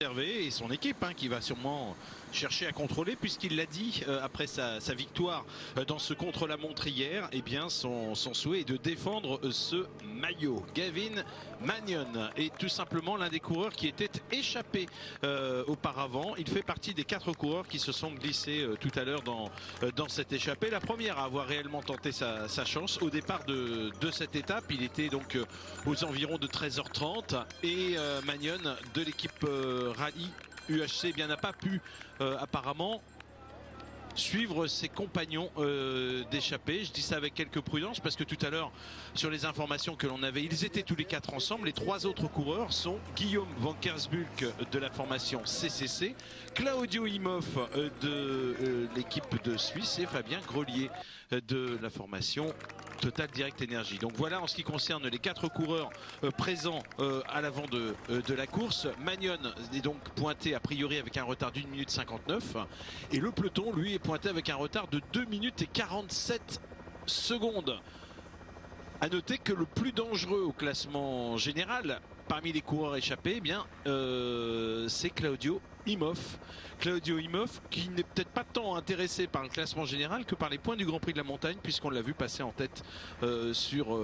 Et son équipe qui va sûrement chercher à contrôler, puisqu'il l'a dit après sa victoire dans ce contre-la-montre hier, eh bien son souhait est de défendre ce maillot. Gavin Magnon est tout simplement l'un des coureurs qui était échappé auparavant. Il fait partie des 4 coureurs qui se sont glissés tout à l'heure dans cette échappée. La première à avoir réellement tenté sa chance au départ de cette étape. Il était donc aux environs de 13h30 et Magnon de l'équipe Rallye UHC n'a pas pu apparemment suivre ses compagnons d'échappée. Je dis ça avec quelques prudence parce que tout à l'heure, sur les informations que l'on avait, ils étaient tous les 4 ensemble. Les 3 autres coureurs sont Guillaume Van Kersbulk de la formation CCC, Claudio Imhoff de l'équipe de Suisse et Fabien Grelier de la formation Total Direct Energy. Donc voilà en ce qui concerne les 4 coureurs présents à l'avant de la course. Magnon est donc pointé a priori avec un retard d'1 minute 59 et le peloton lui est pointé avec un retard de 2 minutes et 47 secondes. À noter que le plus dangereux au classement général parmi les coureurs échappés, eh bien c'est Claudio Imhoff. Claudio Imhoff qui n'est peut-être pas tant intéressé par le classement général que par les points du Grand Prix de la Montagne, puisqu'on l'a vu passer en tête sur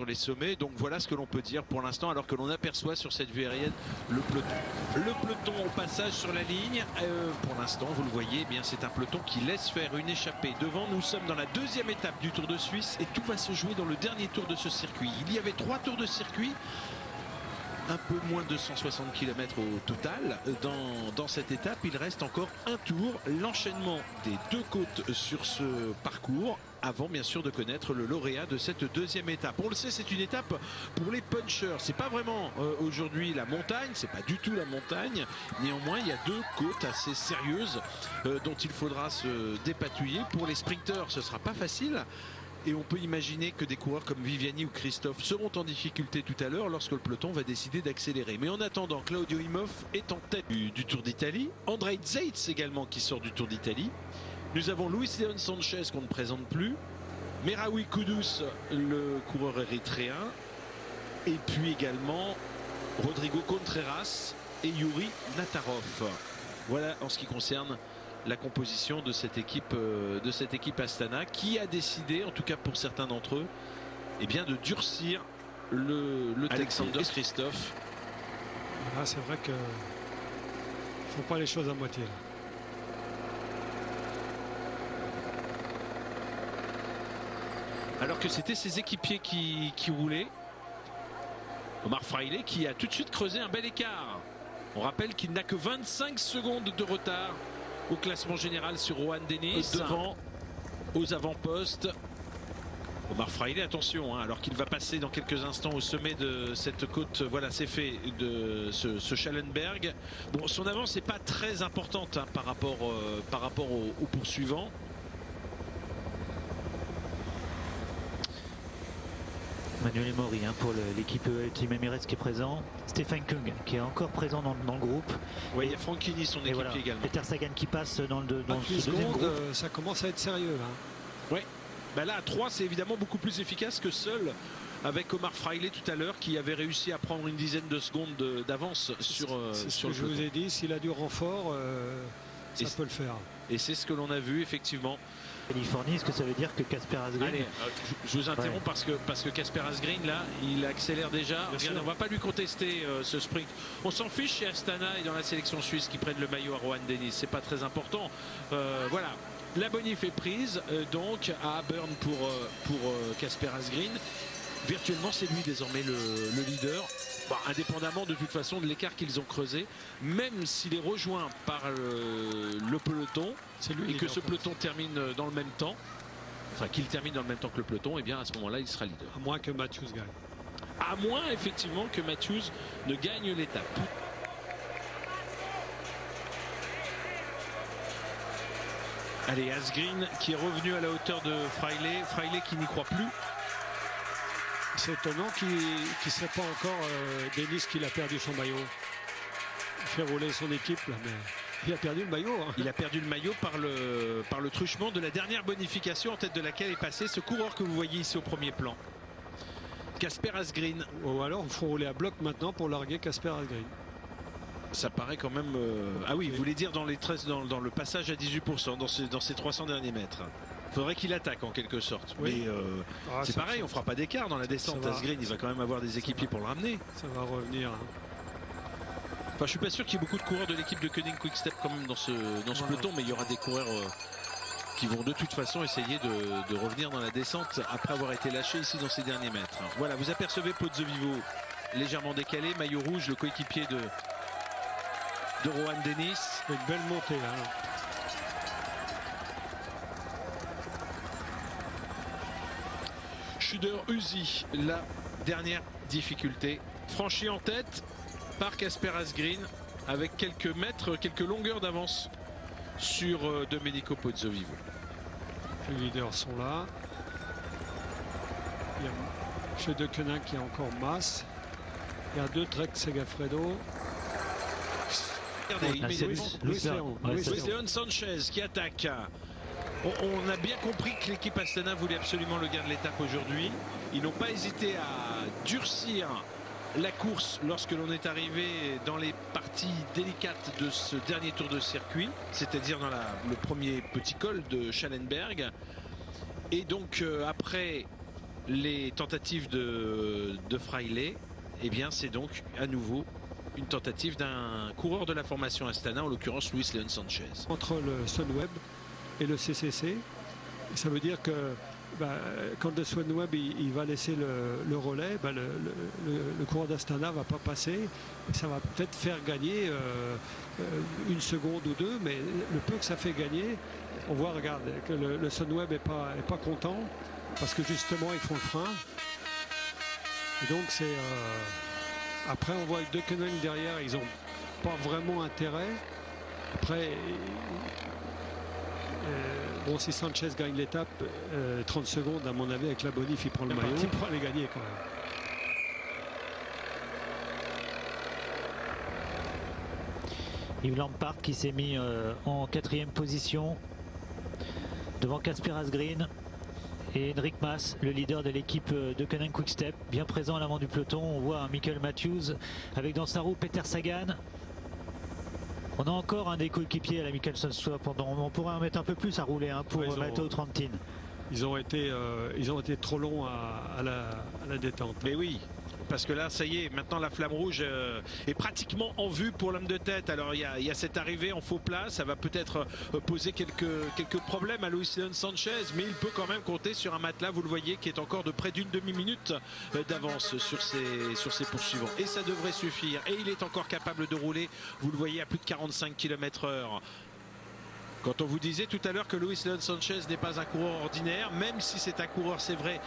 les sommets. Donc voilà ce que l'on peut dire pour l'instant, alors que l'on aperçoit sur cette vue aérienne le peloton au passage sur la ligne. Pour l'instant, vous le voyez, eh bien c'est un peloton qui laisse faire une échappée. Devant, nous sommes dans la 2e étape du Tour de Suisse et tout va se jouer dans le dernier tour de ce circuit. Il y avait 3 tours de circuit. Un peu moins de 160 km au total dans cette étape. Il reste encore un tour, l'enchaînement des 2 côtes sur ce parcours, avant bien sûr de connaître le lauréat de cette 2e étape. On le sait, c'est une étape pour les punchers. C'est pas vraiment aujourd'hui la montagne, c'est pas du tout la montagne. Néanmoins, il y a 2 côtes assez sérieuses dont il faudra se dépatouiller. Pour les sprinters, ce sera pas facile. Et on peut imaginer que des coureurs comme Viviani ou Christophe seront en difficulté tout à l'heure lorsque le peloton va décider d'accélérer. Mais en attendant, Claudio Imhoff est en tête du Tour d'Italie. Andrej Zeitz également qui sort du Tour d'Italie. Nous avons Luis Leon Sanchez qu'on ne présente plus. Meraoui Kudus, le coureur érythréen. Et puis également Rodrigo Contreras et Yuri Natarov. Voilà en ce qui concerne la composition de cette équipe Astana, qui a décidé, en tout cas pour certains d'entre eux, eh bien de durcir le Alexander Christophe. Ah, c'est vrai que faut pas les choses à moitié. Alors que c'était ses équipiers qui roulaient. Omar Fraile qui a tout de suite creusé un bel écart. On rappelle qu'il n'a que 25 secondes de retard au classement général sur Rohan Dennis, devant aux avant-postes. Omar Fraile, attention, alors qu'il va passer dans quelques instants au sommet de cette côte, voilà, c'est fait, de ce Schallenberg. Bon, son avance n'est pas très importante par rapport au poursuivant. Manuel Mori pour l'équipe Team Emirates qui est présent. Stéphane Kung qui est encore présent dans le groupe. Oui, il y a Franchini, son équipe voilà, également. Peter Sagan qui passe dans le deuxième groupe. Ça commence à être sérieux. Oui, là à 3 c'est évidemment beaucoup plus efficace que seul avec Omar Fraile tout à l'heure qui avait réussi à prendre une dizaine de secondes d'avance sur le peloton. Je vous ai dit, s'il a du renfort, ça peut le faire. Et c'est ce que l'on a vu effectivement. Californie, est-ce que ça veut dire que Casper Asgreen... Allez, je vous interromps parce que Casper Asgreen là, il accélère déjà. Regarde, on va pas lui contester ce sprint. On s'en fiche chez Astana et dans la sélection suisse qui prennent le maillot à Rohan Dennis. C'est pas très important. Voilà, la bonif est prise donc à Aburn pour Casper Asgreen. Virtuellement, c'est lui désormais le leader. Bon, indépendamment de toute façon de l'écart qu'ils ont creusé, même s'il est rejoint par le peloton et que ce peloton termine dans le même temps, enfin qu'il termine dans le même temps que le peloton, et bien à ce moment-là il sera leader. À moins que Matthews gagne. À moins effectivement que Matthews ne gagne l'étape. Allez, Asgreen qui est revenu à la hauteur de Fraile. Fraile qui n'y croit plus. C'est étonnant qu'il ne sait pas encore Dennis qu'il a perdu son maillot. Il fait rouler son équipe là, mais il a perdu le maillot. Il a perdu le maillot par le truchement de la dernière bonification en tête de laquelle est passé ce coureur que vous voyez ici au premier plan. Casper Asgreen. Ou alors il faut rouler à bloc maintenant pour larguer Casper Asgreen. Ça paraît quand même... Ah oui, vous voulez dire dans, les 13, dans le passage à 18%, dans ces 300 derniers mètres. Il faudrait qu'il attaque en quelque sorte. Oui. Mais c'est pareil, on ne fera pas d'écart dans la descente. Asgreen, il va quand même avoir des équipiers pour le ramener. Ça va revenir. Hein. Enfin, je suis pas sûr qu'il y ait beaucoup de coureurs de l'équipe de Koenig Quick Step quand même dans ce peloton, mais il y aura des coureurs qui vont de toute façon essayer de revenir dans la descente après avoir été lâchés ici dans ces derniers mètres. Voilà, vous apercevez Pozzovivo légèrement décalé, maillot rouge, le coéquipier de Rohan Dennis. Une belle montée là. Schuder Uzi, la dernière difficulté, franchie en tête par Kasper Asgreen avec quelques mètres, quelques longueurs d'avance sur Domenico Pozzovivo. Les leaders sont là. Il y a chez De Koenig qui est encore masse. Il y a deux Trek Segafredo. Regardez, Luis Leon Sanchez qui attaque. On a bien compris que l'équipe Astana voulait absolument le gain de l'étape aujourd'hui. Ils n'ont pas hésité à durcir la course lorsque l'on est arrivé dans les parties délicates de ce dernier tour de circuit, c'est-à-dire dans le premier petit col de Schallenberg. Et donc après les tentatives de Fraile, eh bien c'est donc à nouveau une tentative d'un coureur de la formation Astana, en l'occurrence Luis Leon Sanchez. Entre le Sunweb et le CCC, ça veut dire que quand le Sunweb il va laisser le relais, le coureur d'Astana va pas passer. Ça va peut-être faire gagner une seconde ou deux, mais le peu que ça fait gagner, on voit, regarde, que le Sunweb est pas content parce que justement ils font le frein. Et donc c'est après on voit que De Koenig derrière, ils ont pas vraiment intérêt. Après bon, si Sanchez gagne l'étape, 30 secondes à mon avis avec la bonif, il prend le maillot, il pourra les gagner quand même. Yves Lampard qui s'est mis en 4e position devant Kasper Asgreen et Enric Mas, le leader de l'équipe de Koenig Quick Step, bien présent à l'avant du peloton. On voit un Michael Matthews avec dans sa roue Peter Sagan. On a encore un des coéquipiers à la Michelson Swap. On pourrait en mettre un peu plus à rouler pour Matteo Trentin. Ils ont été trop longs à la détente. Mais oui, parce que là, ça y est, maintenant la flamme rouge est pratiquement en vue pour l'homme de tête. Alors il y a cette arrivée en faux plat, ça va peut-être poser quelques problèmes à Luis Leon Sanchez, mais il peut quand même compter sur un matelas, vous le voyez, qui est encore de près d'une demi-minute d'avance sur ses poursuivants. Et ça devrait suffire. Et il est encore capable de rouler, vous le voyez, à plus de 45 km/h. Quand on vous disait tout à l'heure que Luis Leon Sanchez n'est pas un coureur ordinaire, même si c'est un coureur, c'est vrai,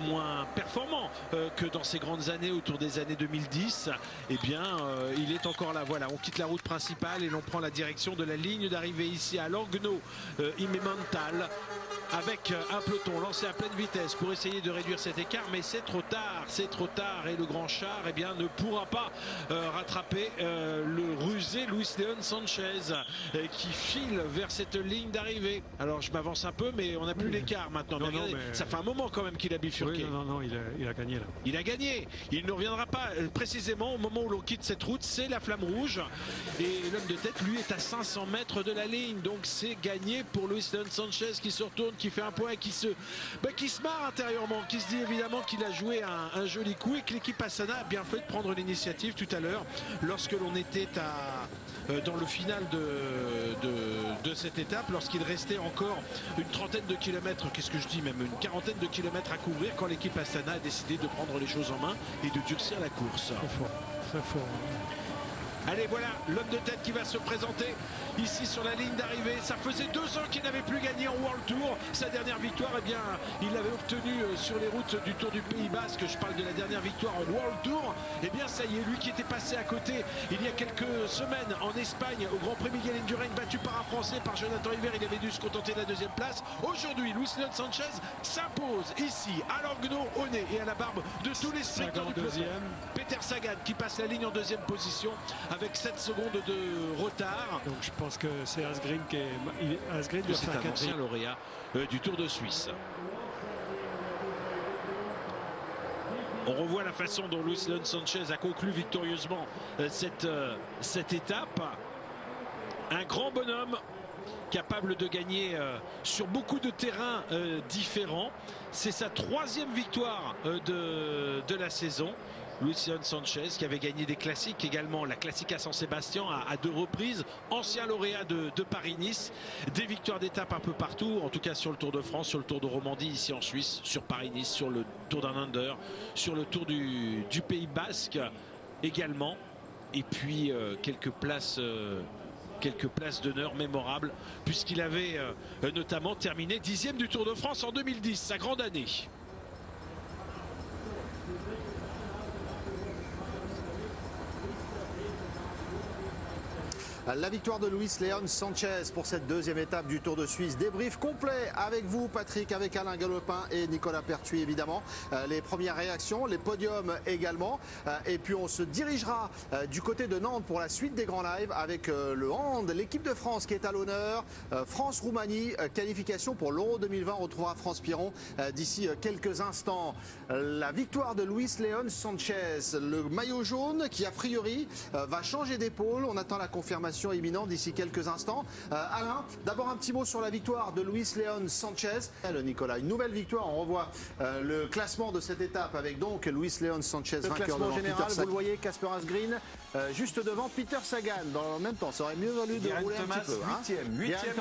moins performant que dans ses grandes années autour des années 2010, eh bien, il est encore là. Voilà, on quitte la route principale et l'on prend la direction de la ligne d'arrivée ici à Langnau Immental, avec un peloton lancé à pleine vitesse pour essayer de réduire cet écart, mais c'est trop tard et le grand char, eh bien, ne pourra pas rattraper le rusé Luis Leon Sanchez qui file vers cette ligne d'arrivée. Alors je m'avance un peu, mais on n'a plus l'écart maintenant. Mais regardez, ça fait un moment quand même qu'il a bifurqué. Oui, non, il a gagné là. Il a gagné. Il ne reviendra pas précisément au moment où l'on quitte cette route. C'est la flamme rouge et l'homme de tête, lui, est à 500 mètres de la ligne. Donc c'est gagné pour Luis Leon Sanchez qui se retourne, qui fait un point, qui se marre intérieurement, qui se dit évidemment qu'il a joué un joli coup et que l'équipe Astana a bien fait de prendre l'initiative tout à l'heure lorsque l'on était dans le final de cette étape, lorsqu'il restait encore une trentaine de kilomètres, qu'est-ce que je dis, même une quarantaine de kilomètres à couvrir, quand l'équipe Astana a décidé de prendre les choses en main et de durcir la course. Très fort. Allez, voilà l'homme de tête qui va se présenter ici sur la ligne d'arrivée. Ça faisait 2 ans qu'il n'avait plus gagné en World Tour. Sa dernière victoire, eh bien, il l'avait obtenue sur les routes du Tour du Pays Basque. Je parle de la dernière victoire en World Tour. Eh bien, ça y est, lui qui était passé à côté il y a quelques semaines en Espagne au Grand Prix Miguel Indurain, battu par un Français, par Jonathan Hiver, il avait dû se contenter de la 2e place. Aujourd'hui, Luis Leon Sanchez s'impose ici à Langnau, au nez et à la barbe de tous les spectateurs du peloton. Peter Sagan qui passe la ligne en 2e position avec 7 secondes de retard. Donc je pense que c'est Asgreen qui est... Asgreen doit faire un ancien lauréat du Tour de Suisse. On revoit la façon dont Luis León Sanchez a conclu victorieusement cette étape. Un grand bonhomme capable de gagner sur beaucoup de terrains différents. C'est sa 3e victoire de la saison. Luis León Sanchez qui avait gagné des classiques également, la Classica San Sebastián à 2 reprises, ancien lauréat de Paris-Nice, des victoires d'étape un peu partout, en tout cas sur le Tour de France, sur le Tour de Romandie ici en Suisse, sur Paris-Nice, sur le Tour d'un Under, sur le Tour du Pays Basque également, et puis quelques places d'honneur mémorables puisqu'il avait notamment terminé 10e du Tour de France en 2010, sa grande année. La victoire de Luis León Sanchez pour cette 2e étape du Tour de Suisse. Débrief complet avec vous, Patrick, avec Alain Galopin et Nicolas Pertuis, évidemment. Les premières réactions, les podiums également. Et puis on se dirigera du côté de Nantes pour la suite des grands lives avec le hand, l'équipe de France qui est à l'honneur. France-Roumanie, qualification pour l'Euro 2020. On retrouvera France Piron d'ici quelques instants. La victoire de Luis León Sanchez, le maillot jaune qui a priori va changer d'épaule. On attend la confirmation imminente d'ici quelques instants. Alain, d'abord un petit mot sur la victoire de Luis León Sanchez. Nicolas, une nouvelle victoire. On revoit le classement de cette étape avec donc Luis León Sanchez, vainqueur classement devant général, Peter vous le voyez, Casper Asgreen juste devant Peter Sagan. Dans le même temps, ça aurait mieux valu de rouler un petit peu. 8e.